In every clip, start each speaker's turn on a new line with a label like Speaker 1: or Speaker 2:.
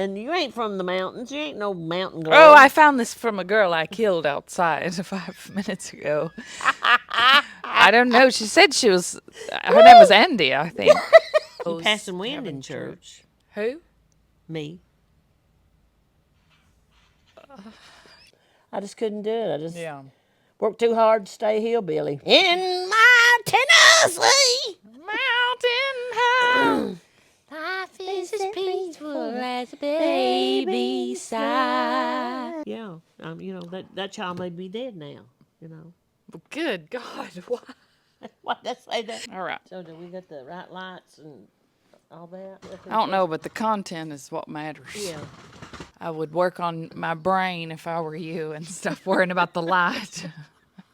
Speaker 1: And you ain't from the mountains. You ain't no mountain girl.
Speaker 2: Oh, I found this from a girl I killed outside 5 minutes ago. I don't know. She said she was. Her name was Andi, I think.
Speaker 1: You passing wind in church.
Speaker 2: Who?
Speaker 1: Me. I just couldn't do it. I just worked too hard to stay hillbilly. In my Tennessee.
Speaker 2: Mountain high. Life is as peaceful as a baby's sigh.
Speaker 1: Yeah, that child may be dead now.
Speaker 2: Good God, why?
Speaker 1: Why did I say that?
Speaker 2: All right.
Speaker 1: So do we got the right lights and all that?
Speaker 2: I don't know, but the content is what matters.
Speaker 1: Yeah.
Speaker 2: I would work on my brain if I were you and stop worrying about the light.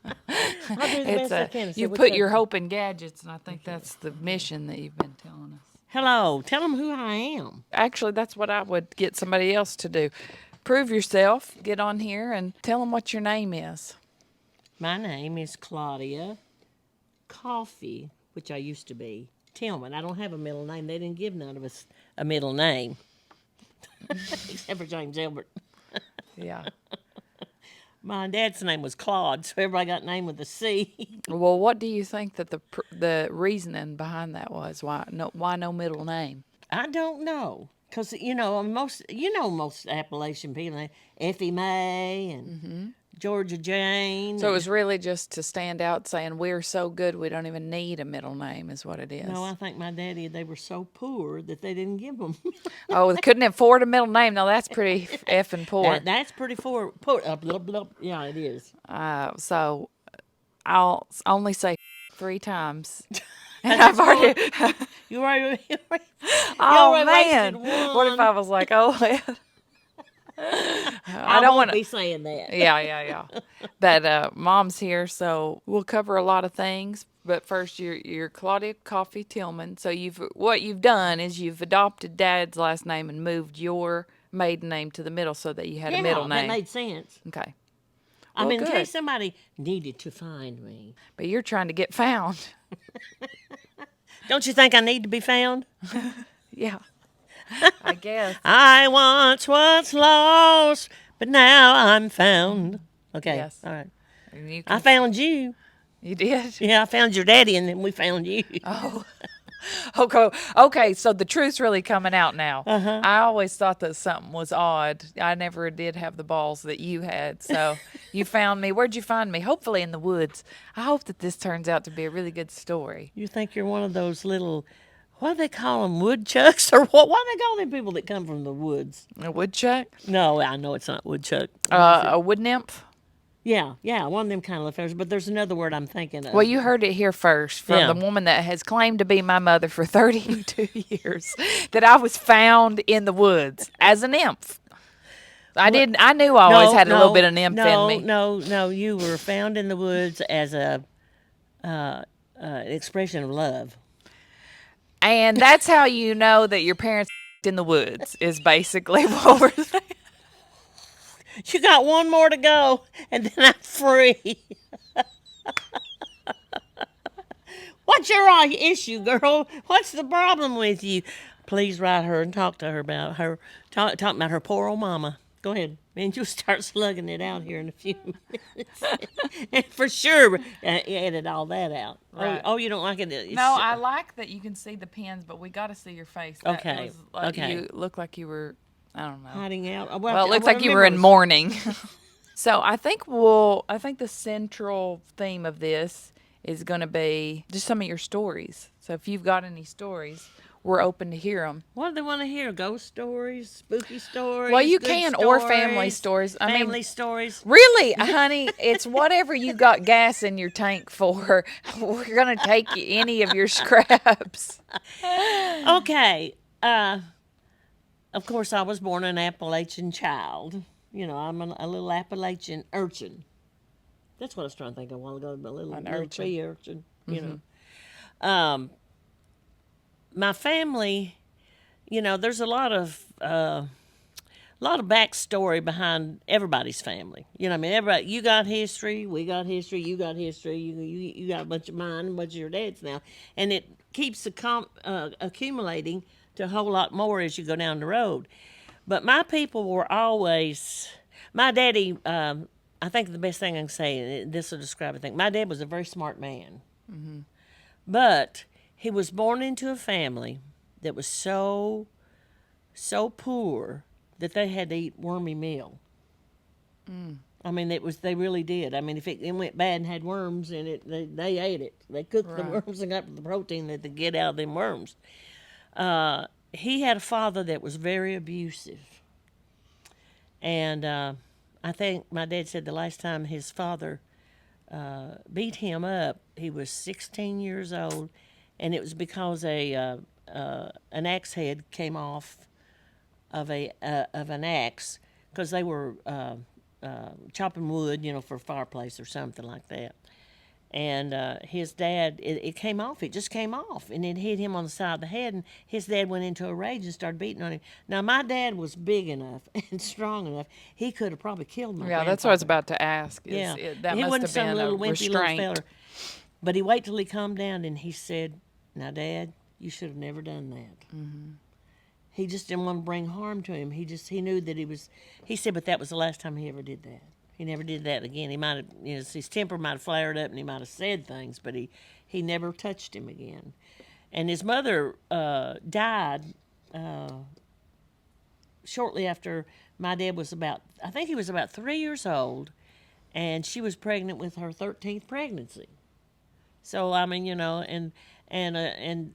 Speaker 1: I'll do the best I can.
Speaker 2: You put your hope in gadgets, and I think that's the mission that you've been telling us.
Speaker 1: Hello, tell them who I am.
Speaker 2: Actually, that's what I would get somebody else to do. Prove yourself, get on here, and tell them what your name is.
Speaker 1: My name is Claudia Coffee, which I used to be, Tillman. I don't have a middle name. They didn't give none of us a middle name. Except for James Elbert.
Speaker 2: Yeah.
Speaker 1: My dad's name was Claude, so everybody got named with a C.
Speaker 2: Well, what do you think that the reasoning behind that was? Why no middle name?
Speaker 1: I don't know, cause most Appalachian people, Effie Mae and Georgia Jane.
Speaker 2: So it was really just to stand out, saying we're so good we don't even need a middle name, is what it is.
Speaker 1: No, I think my daddy, they were so poor that they didn't give them.
Speaker 2: Oh, they couldn't afford a middle name. Now that's pretty effing poor.
Speaker 1: That's pretty poor. Yeah, it is.
Speaker 2: So I'll only say 3 times. And I've already.
Speaker 1: You already
Speaker 2: Oh man!
Speaker 1: wasted one.
Speaker 2: What if I was like, oh,
Speaker 1: I don't want to be saying that.
Speaker 2: Yeah. But Mom's here, so we'll cover a lot of things. But first, you're Claudia Coffee Tillman. So what you've done is you've adopted Dad's last name and moved your maiden name to the middle so that you had a middle name.
Speaker 1: That made sense.
Speaker 2: Okay.
Speaker 1: Well, in
Speaker 2: good.
Speaker 1: case somebody needed to find me.
Speaker 2: But you're trying to get found.
Speaker 1: Don't you think I need to be found?
Speaker 2: Yeah. I guess.
Speaker 1: I once was lost, but now I'm found. Okay.
Speaker 2: Yes.
Speaker 1: All right.
Speaker 2: And
Speaker 1: I found you.
Speaker 2: You did?
Speaker 1: Yeah, I found your daddy, and then we found you.
Speaker 2: Oh. Okay, so the truth's really coming out now.
Speaker 1: Uh-huh.
Speaker 2: I always thought that something was odd. I never did have the balls that you had. So you found me. Where'd you find me? Hopefully in the woods. I hope that this turns out to be a really good story.
Speaker 1: You think you're one of those little, what do they call them, woodchucks? Or what do they call them people that come from the woods?
Speaker 2: A woodchuck?
Speaker 1: No, I know it's not woodchuck.
Speaker 2: A wood nymph?
Speaker 1: Yeah, one of them kind of affairs. But there's another word I'm thinking of.
Speaker 2: Well, you heard it here first from the woman that has claimed to be my mother for 32 years, that I was found in the woods as a nymph. I knew I always had a little bit of nymph in me.
Speaker 1: No, you were found in the woods as an expression of love.
Speaker 2: And that's how you know that your parents in the woods is basically what we're saying.
Speaker 1: You got one more to go, and then I'm free. What's your issue, girl? What's the problem with you? Please write her and talk to her about her. Talk about her poor old mama. Go ahead. Man, you'll start slugging it out here in a few minutes. And for sure, edit all that out.
Speaker 2: Right.
Speaker 1: Oh, you don't like it?
Speaker 2: No, I like that you can see the pins, but we got to see your face.
Speaker 1: Okay.
Speaker 2: You look like you were, I don't know.
Speaker 1: Hiding out.
Speaker 2: Well, it looks like you were in mourning. So I think the central theme of this is going to be just some of your stories. So if you've got any stories, we're open to hear them.
Speaker 1: What do they want to hear? Ghost stories, spooky stories?
Speaker 2: Well, you
Speaker 1: good
Speaker 2: can,
Speaker 1: stories,
Speaker 2: or family stories.
Speaker 1: Family stories.
Speaker 2: Really, honey, it's whatever you got gas in your tank for. We're going to take any of your scraps.
Speaker 1: Okay. Of course, I was born an Appalachian child. You know, I'm a little Appalachian urchin. That's what I was trying to think of a while ago. A little tree urchin. You know. My family, you know, there's a lot of backstory behind everybody's family. You know, I mean, everybody. You got history, we got history, you got history. You got a bunch of mine, a bunch of your dad's now, and it keeps accumulating to a whole lot more as you go down the road. But my people were always. My daddy. I think the best thing I can say, and this will describe it. I think my dad was a very smart man, but he was born into a family that was so poor that they had to eat wormy meal. I mean, they really did. I mean, if it went bad and had worms in it, they ate it. They cooked the
Speaker 2: Right.
Speaker 1: worms and got the protein that they get out of them worms. He had a father that was very abusive, and I think my dad said the last time his father beat him up, he was 16 years old, and it was because an axe head came off of an axe because they were chopping wood, for a fireplace or something like that. And his dad, it came off. It just came off, and it hit him on the side of the head. And his dad went into a rage and started beating on him. Now my dad was big enough and strong enough; he could have probably killed my
Speaker 2: Yeah, that's what I was
Speaker 1: grandfather.
Speaker 2: about to ask.
Speaker 1: Yeah,
Speaker 2: That
Speaker 1: he
Speaker 2: must
Speaker 1: wasn't
Speaker 2: have
Speaker 1: some
Speaker 2: been a
Speaker 1: little wimpy little
Speaker 2: restraint.
Speaker 1: feller. But he waited till he calmed down, and he said, "Now, Dad, you should have never done that." He just didn't want to bring harm to him. He knew that he was. He said, but that was the last time he ever did that. He never did that again. He might have, his temper might have flared up, and he might have said things, but he never touched him again. And his mother died shortly after my dad was about. I think he was about 3 years old, and she was pregnant with her 13th pregnancy. So I mean, and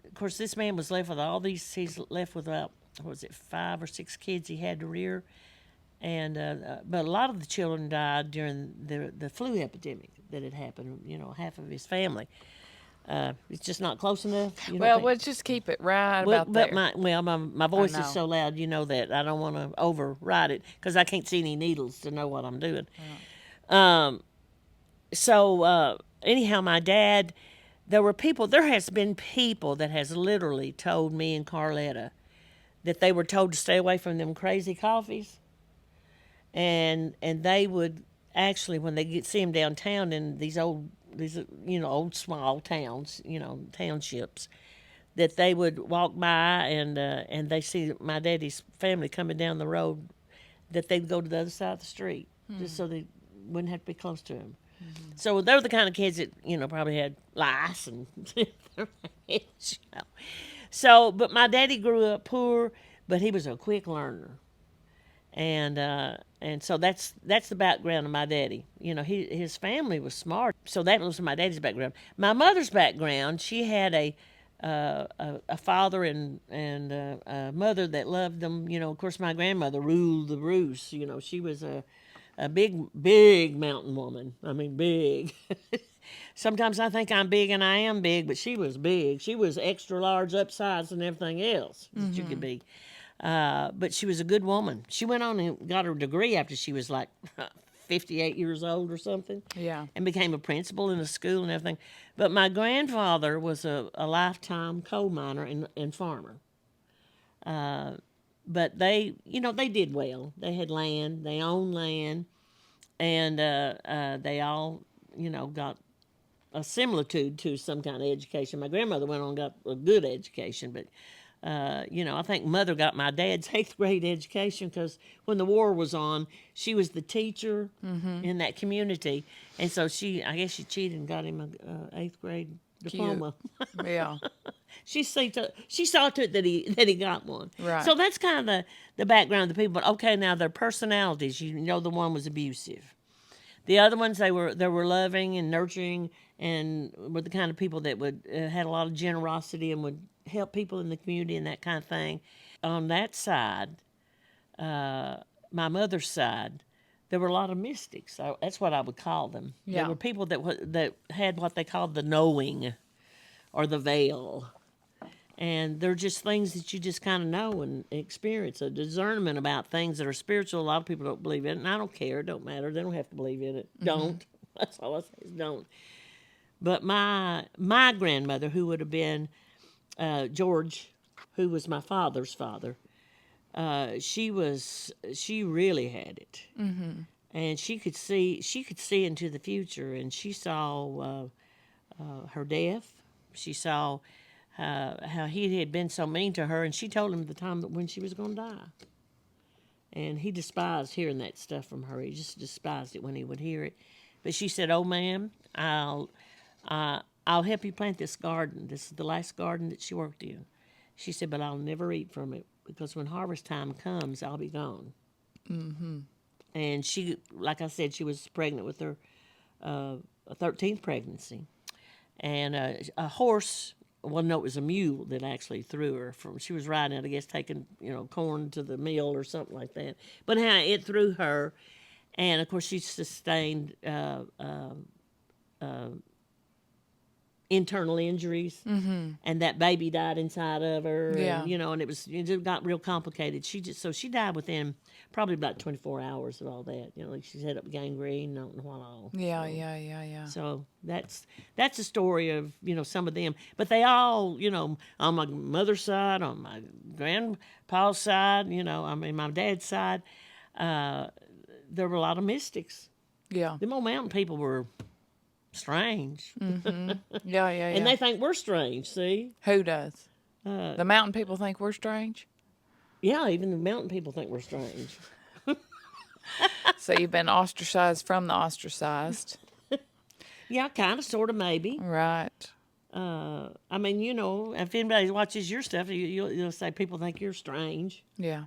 Speaker 1: of course this man was left with all these. He's left with about, what was it, 5 or 6 kids he had to rear, and but a lot of the children died during the flu epidemic that had happened. Half of his family. It's just not close enough. You don't
Speaker 2: Well,
Speaker 1: think?
Speaker 2: let's just keep it right
Speaker 1: Well,
Speaker 2: about
Speaker 1: but
Speaker 2: there.
Speaker 1: my voice
Speaker 2: know.
Speaker 1: is so loud, that I don't want to override it because I can't see any needles to know what I'm doing. So anyhow, my dad, there has been people that has literally told me and Carletta that they were told to stay away from them crazy coffees, and they would actually, when they see them downtown in these old small towns, townships, that they would walk by and they see my daddy's family coming down the road, that they'd go to the other side of the street just so they wouldn't have to be close to him. So they're the kind of kids that probably had lice and So, but my daddy grew up poor, but he was a quick learner, and so that's the background of my daddy. His family was smart, so that was my daddy's background. My mother's background, she had a father and a mother that loved them. Of course, my grandmother ruled the roost. She was a big mountain woman. I mean, big. Sometimes I think I'm big and I am big, but she was big. She was extra large, upsized, and everything else that you could be. But she was a good woman. She went on and got her degree after she was like 58 years old or something,
Speaker 2: Yeah.
Speaker 1: and became a principal in a school and everything. But my grandfather was a lifetime coal miner and farmer. But they did well. They had land, they owned land, and they all, got a similitude to some kind of education. My grandmother went on and got a good education, but I think mother got my dad's 8th grade education because when the war was on, she was the teacher in that community, and so I guess she cheated and got him a 8th grade diploma.
Speaker 2: Yeah.
Speaker 1: She saw to it that he got one.
Speaker 2: Right.
Speaker 1: So that's kind of the background of the people. But okay, now their personalities. The one was abusive. The other ones, they were loving and nurturing, and were the kind of people that would had a lot of generosity and would help people in the community and that kind of thing. On that side, my mother's side, there were a lot of mystics. That's what I would call them.
Speaker 2: Yeah.
Speaker 1: There were people that had what they called the knowing, or the veil. And they're just things that you just kind of know and experience, a discernment about things that are spiritual. A lot of people don't believe in it, and I don't care. It don't matter. They don't have to believe in it. Don't. That's all I say is don't. But my grandmother, who would have been George, who was my father's father, she really had it, and she could see into the future, and she saw her death. She saw how he had been so mean to her, and she told him the time when she was going to die. And he despised hearing that stuff from her. He just despised it when he would hear it. But she said, "Oh, ma'am, I'll help you plant this garden. This is the last garden that she worked in." She said, "But I'll never eat from it because when harvest time comes, I'll be gone." Mm-hmm. And she, like I said, she was pregnant with her 13th pregnancy, and a horse. Well, no, it was a mule that actually threw her from. She was riding it, I guess, taking corn to the mill or something like that. But it threw her, and of course she sustained internal injuries, and that baby died inside of her,
Speaker 2: Yeah.
Speaker 1: and it got real complicated. She died within probably about 24 hours of all that. Like she had up gangrene, not know what all.
Speaker 2: Yeah, yeah.
Speaker 1: So that's the story of some of them, but they all on my mother's side, on my grandpa's side, I mean my dad's side, there were a lot of mystics.
Speaker 2: Yeah.
Speaker 1: Them old mountain people were strange,
Speaker 2: Yeah.
Speaker 1: and they think we're strange. See,
Speaker 2: Who does? The mountain people think we're strange?
Speaker 1: yeah, even the mountain people think we're strange.
Speaker 2: So you've been ostracized from the ostracized.
Speaker 1: Yeah, kind of, sort of, maybe.
Speaker 2: Right.
Speaker 1: I mean, if anybody watches your stuff, you'll say people think you're strange.
Speaker 2: Yeah.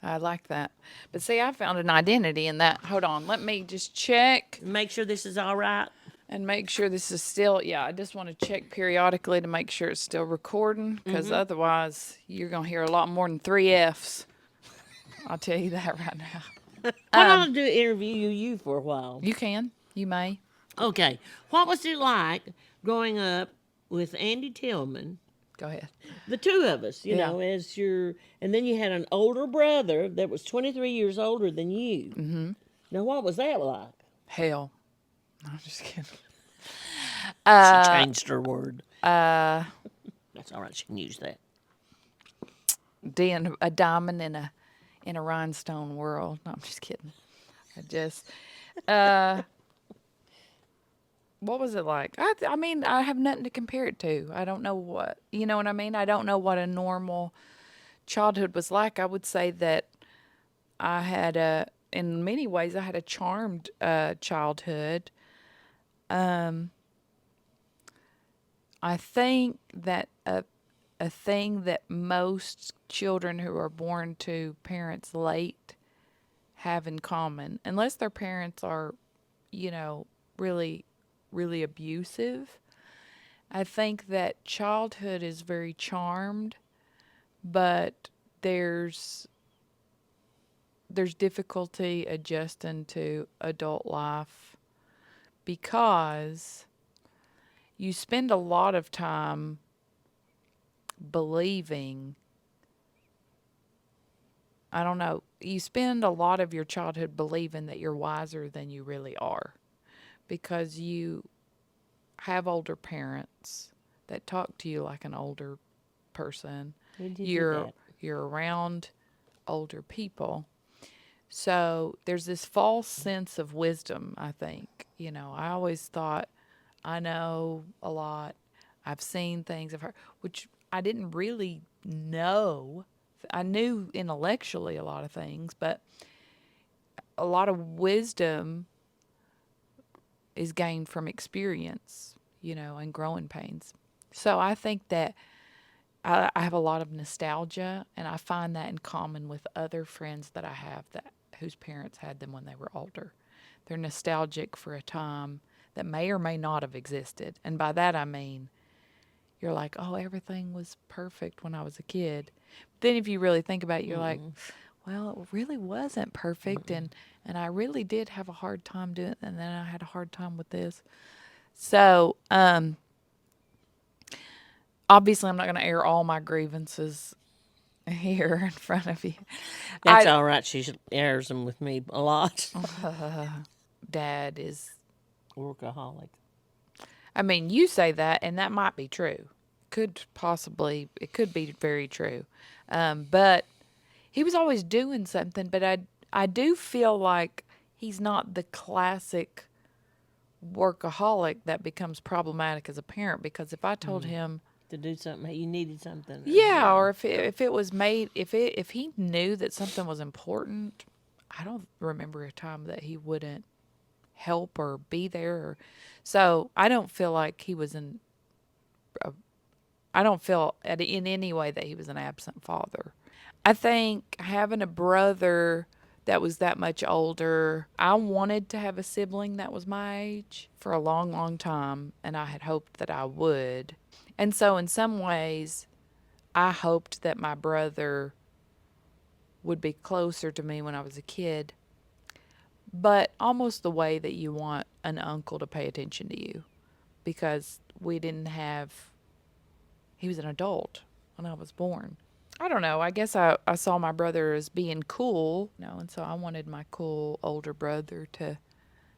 Speaker 2: I like that. But see, I found an identity in that. Hold on. Let me just check
Speaker 1: Make sure this is all right.
Speaker 2: and make sure this is still, I just want to check periodically to make sure it's still recording because otherwise you're going to hear a lot more than 3 F's. I'll tell you that right now.
Speaker 1: Why don't I interview you for a while?
Speaker 2: You can. You may.
Speaker 1: Okay. What was it like growing up with Andy Tillman,
Speaker 2: Go ahead.
Speaker 1: the two of us,
Speaker 2: Yeah.
Speaker 1: and then you had an older brother that was 23 years older than you. Mm-hmm. Now, what was that like?
Speaker 2: Hell. No, I'm just kidding.
Speaker 1: She changed her word. That's all right. She can use that.
Speaker 2: Being a diamond in a rhinestone world. No, I'm just kidding. What was it like? I mean, I have nothing to compare it to. I don't know what, you know what I mean? I don't know what a normal childhood was like. I would say that in many ways, I had a charmed childhood. I think that a thing that most children who are born to parents late have in common, unless their parents are, really, really abusive. I think that childhood is very charmed, but there's difficulty adjusting to adult life because you spend a lot of time believing, I don't know, you spend a lot of your childhood believing that you're wiser than you really are because you have older parents that talk to you like an older person. You're around older people. So there's this false sense of wisdom, I think. I always thought I know a lot. I've seen things, I've heard, which I didn't really know. I knew intellectually a lot of things, but a lot of wisdom is gained from experience, and growing pains. So I think that I have a lot of nostalgia, and I find that in common with other friends that I have whose parents had them when they were older. They're nostalgic for a time that may or may not have existed. And by that I mean, you're like, oh, everything was perfect when I was a kid. But then if you really think about it, you're like, well, it really wasn't perfect. And I really did have a hard time doing it. And then I had a hard time with this. So, obviously I'm not going to air all my grievances here in front of you.
Speaker 1: That's all right. She airs them with me a lot.
Speaker 2: Dad is
Speaker 1: Workaholic.
Speaker 2: I mean, you say that, and that might be true. It could be very true. But he was always doing something, but I do feel like he's not the classic workaholic that becomes problematic as a parent, because if I told him
Speaker 1: to do something. You needed something.
Speaker 2: Yeah, or if it was made, if he knew that something was important, I don't remember a time that he wouldn't help or be there. So I don't feel like he was in. I don't feel in any way that he was an absent father. I think having a brother that was that much older, I wanted to have a sibling that was my age for a long, long time, and I had hoped that I would. And so, in some ways, I hoped that my brother would be closer to me when I was a kid, but almost the way that you want an uncle to pay attention to you because we didn't have, he was an adult when I was born. I don't know. I guess I saw my brother as being cool, and so I wanted my cool older brother to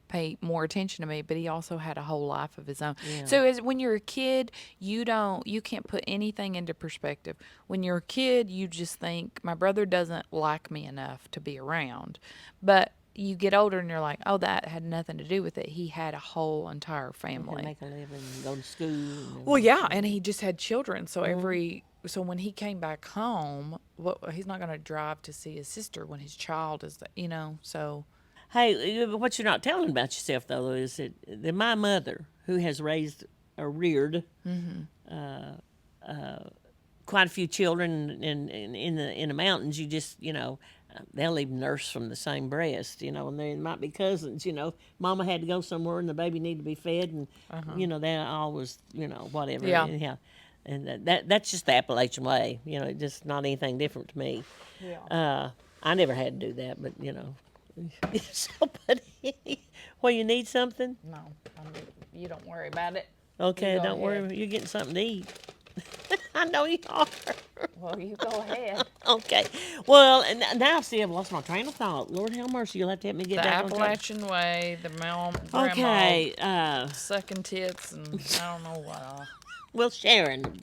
Speaker 2: pay more attention to me, but he also had a whole life of his own.
Speaker 1: Yeah.
Speaker 2: So when you're a kid, you can't put anything into perspective. When you're a kid, you just think my brother doesn't like me enough to be around. But you get older and you're like, oh, that had nothing to do with it. He had a whole entire
Speaker 1: You can
Speaker 2: family.
Speaker 1: make a living, go to school. And
Speaker 2: Well, yeah, and he just had children. So so when he came back home, he's not going to drive to see his sister when his child is, so.
Speaker 1: Hey, what you're not telling about yourself though is that my mother, who has raised or reared quite a few children in the mountains, you just they'll even nurse from the same breast, and they might be cousins. Mama had to go somewhere and the baby needed to be fed, and they always whatever.
Speaker 2: Yeah.
Speaker 1: Anyhow, and that's just the Appalachian way. Just not anything different to me.
Speaker 2: Yeah.
Speaker 1: I never had to do that, but so, but well, you need something.
Speaker 2: No, you don't worry about it.
Speaker 1: Okay,
Speaker 2: You go
Speaker 1: don't worry.
Speaker 2: ahead.
Speaker 1: You're getting something to eat. I know you are.
Speaker 2: Well, you go ahead.
Speaker 1: Okay. Well, and now see, I've lost my train of thought. Lord have mercy, you'll have to help me get
Speaker 2: The
Speaker 1: back on track.
Speaker 2: Appalachian way, the grandma
Speaker 1: Okay.
Speaker 2: sucking tits, and I don't know what all.
Speaker 1: Well, sharing them.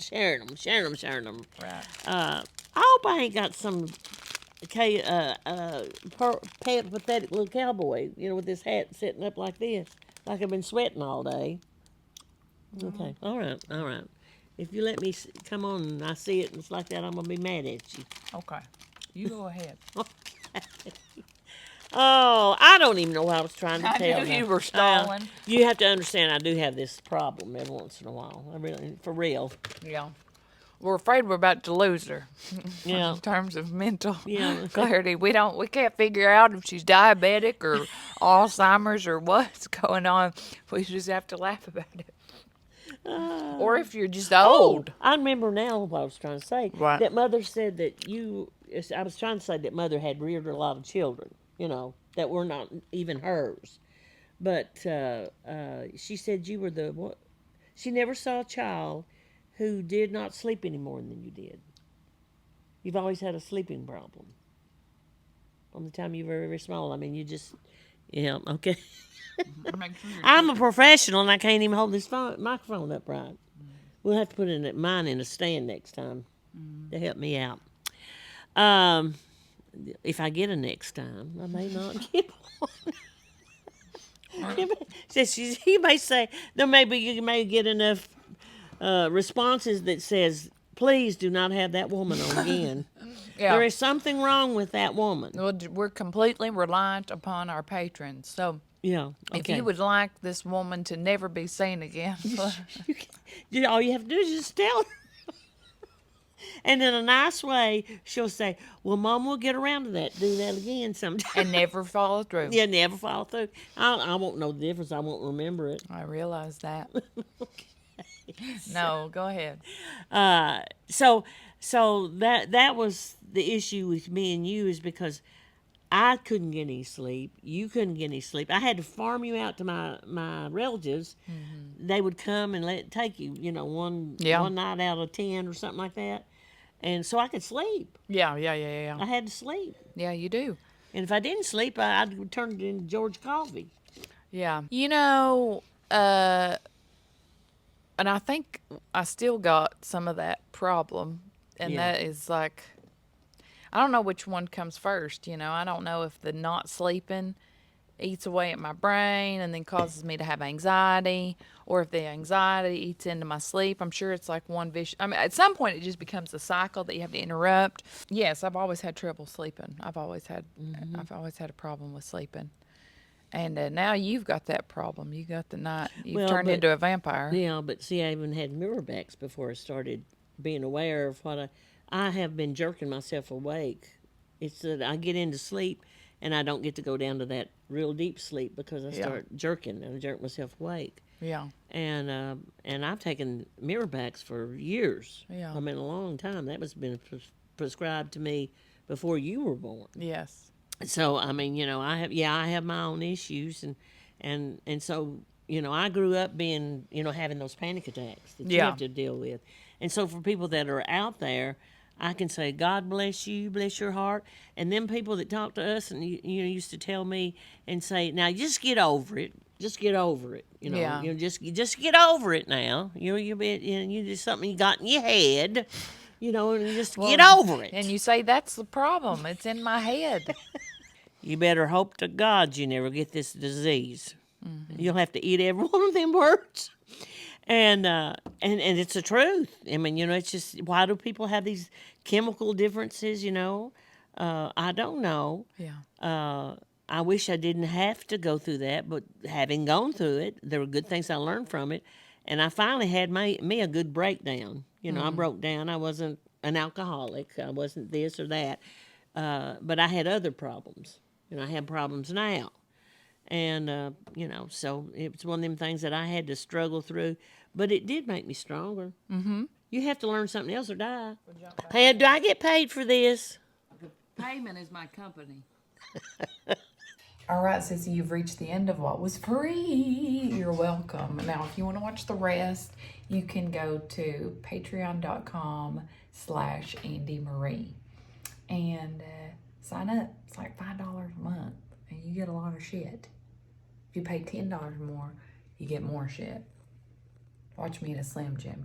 Speaker 2: Right.
Speaker 1: I hope I ain't got some pathetic little cowboy, with this hat sitting up like this, like I've been sweating all day. Okay. All right. If you let me come on and I see it and it's like that, I'm going to be mad at you.
Speaker 2: Okay. You go ahead.
Speaker 1: Oh, I don't even know what I was trying to
Speaker 2: I
Speaker 1: tell
Speaker 2: knew
Speaker 1: now.
Speaker 2: you were stalling.
Speaker 1: You have to understand I do have this problem every once in a while. I really, for real.
Speaker 2: Yeah. We're afraid we're about to lose her.
Speaker 1: Yeah.
Speaker 2: In terms of mental
Speaker 1: Yeah.
Speaker 2: clarity. We can't figure out if she's diabetic or Alzheimer's or what's going on. We just have to laugh about it. Or if you're just old.
Speaker 1: I remember now what I was trying to say.
Speaker 2: What?
Speaker 1: That mother said that I was trying to say that mother had reared a lot of children, that were not even hers. But she said you were the one. She never saw a child who did not sleep any more than you did. You've always had a sleeping problem. From the time you were very, very small. I mean, you just, okay.
Speaker 2: Make sure
Speaker 1: I'm a professional and I can't even hold this microphone upright. We'll have to put mine in a stand next time to help me out. If I get a next time, I may not get one. You may say you may get enough responses that says, "Please do not have that woman on again."
Speaker 2: Yeah.
Speaker 1: There is something wrong with that woman.
Speaker 2: We're completely reliant upon our patrons. So
Speaker 1: Yeah.
Speaker 2: if
Speaker 1: Okay.
Speaker 2: you would like this woman to never be seen again,
Speaker 1: All you have to do is just tell her. And in a nice way, she'll say, "Well, Mom will get around to that. Do that again sometime."
Speaker 2: and never follow through.
Speaker 1: Yeah, never follow through. I won't know the difference. I won't remember it.
Speaker 2: I realize that. No, go ahead.
Speaker 1: So that was the issue with me and you, is because I couldn't get any sleep. You couldn't get any sleep. I had to farm you out to my relatives. Mm-hmm. They would come and take you, one night out of 10 or something like that. And so I could sleep.
Speaker 2: Yeah.
Speaker 1: I had to sleep.
Speaker 2: Yeah, you do.
Speaker 1: And if I didn't sleep, I'd turn it into George Coffee.
Speaker 2: Yeah. And I think I still got some of that problem. And that is I don't know which one comes first, I don't know if the not sleeping eats away at my brain and then causes me to have anxiety. Or if the anxiety eats into my sleep, I'm sure it's like one vicious. I mean, at some point, it just becomes a cycle that you have to interrupt. Yes, I've always had trouble sleeping. I've always had a problem with sleeping. And now you've got that problem. You got the night. You've
Speaker 1: Well,
Speaker 2: turned
Speaker 1: but
Speaker 2: into a vampire.
Speaker 1: yeah, but see, I even had mirror backs before I started being aware of what I have been jerking myself awake. It's that I get into sleep and I don't get to go down to that real deep sleep because I
Speaker 2: Yeah.
Speaker 1: start jerking and I jerk myself awake.
Speaker 2: Yeah.
Speaker 1: And I've taken mirror backs for years.
Speaker 2: Yeah.
Speaker 1: I mean, a long time. That was been prescribed to me before you were born.
Speaker 2: Yes.
Speaker 1: So I mean, I have my own issues, and so I grew up being having those panic attacks that you
Speaker 2: Yeah.
Speaker 1: have to deal with, and so for people that are out there, I can say God bless you, bless your heart, and them people that talk to us and used to tell me and say, now just get over it, just get over it,
Speaker 2: Yeah.
Speaker 1: just get over it now, you just something you got in your head. And you just get over it.
Speaker 2: And you say that's the problem. It's in my head.
Speaker 1: You better hope to God you never get this disease. You'll have to eat every one of them words. And it's the truth. I mean, it's just, why do people have these chemical differences? I don't know.
Speaker 2: Yeah.
Speaker 1: I wish I didn't have to go through that, but having gone through it, there were good things I learned from it, and I finally had me a good breakdown. I broke down. I wasn't an alcoholic. I wasn't this or that, but I had other problems. I have problems now. And, so it's one of them things that I had to struggle through. But it did make me stronger. Mm-hmm. You have to learn something else or die. Hey, do I get paid for this?
Speaker 2: Payment is my company. All right, Sissy, you've reached the end of what was free. You're welcome. Now, if you want to watch the rest, you can go to patreon.com/Andi Marie and sign up. It's like $5 a month, and you get a lot of shit. If you pay $10 more, you get more shit. Watch me in a Slim Jim.